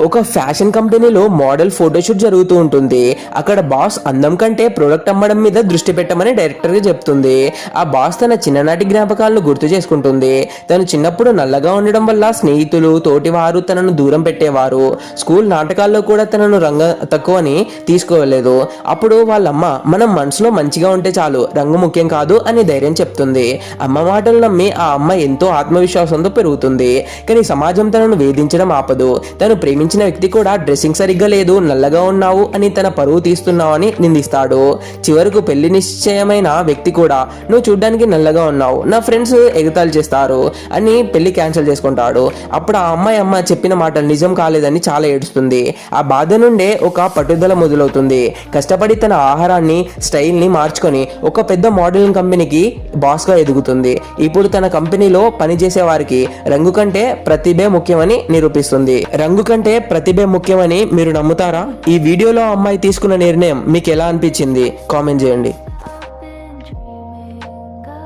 ఒక ఫ్యాషన్ కంపెనీలో model photoshoot జరుగుతూ ఉంటుంది. అక్కడ బాస్ అందం కంటే ప్రొడక్ట్ అమ్మడం మీద దృష్టి పెట్టమని డైరెక్టర్ గా చెప్తుంది. ఆ బాస్ తన చిన్ననాటి జ్ఞాపకాలను గుర్తు చేసుకుంటుంది. తను చిన్నప్పుడు నల్లగా ఉండడం వల్ల స్నేహితులు తోటివారు తనను దూరం పెట్టేవారు. స్కూల్ నాటకాల్లో కూడా తనను రంగు తక్కువని తీసుకోలేదు. అప్పుడు వాళ్ళమ్మ మనం మనసులో మంచిగా ఉంటే చాలు, రంగు ముఖ్యం కాదు అని ధైర్యం చెప్తుంది. అమ్మ మాటలు నమ్మి ఆ అమ్మ ఎంతో ఆత్మవిశ్వాసంతో పెరుగుతుంది. కానీ సమాజం తనను వేధించడం ఆపదు. తను ప్రేమించిన వ్యక్తి కూడా డ్రెస్సింగ్ సరిగ్గా లేదు, నల్లగా ఉన్నావు అని తన పరువు తీస్తున్నావు అని నిందిస్తాడు. చివరకు పెళ్లి నిశ్చయమైన వ్యక్తి కూడా నువ్వు చూడ్డానికి నల్లగా ఉన్నావు, నా ఫ్రెండ్స్ ఎగతాళి చేస్తారు అని పెళ్లి క్యాన్సిల్ చేసుకుంటాడు. అప్పుడు ఆ అమ్మ చెప్పిన మాటలు నిజం కాలేదని చాలా ఏడుస్తుంది. ఆ బాధ నుండే ఒక పట్టుదల మొదలవుతుంది. కష్టపడి తన ఆహారాన్ని స్టైల్ని మార్చుకొని ఒక పెద్ద మోడలింగ్ కంపెనీకి బాస్గా ఎదుగుతుంది. ఇప్పుడు తన కంపెనీలో పనిచేసే వారికి రంగు కంటే ప్రతిభే ముఖ్యమని నిరూపిస్తుంది. రంగు కంటే ప్రతిభే ముఖ్యమని మీరు నమ్ముతారా? ఈ వీడియోలో అమ్మాయి తీసుకున్న నిర్ణయం మీకు ఎలా అనిపించింది? కామెంట్ చేయండి.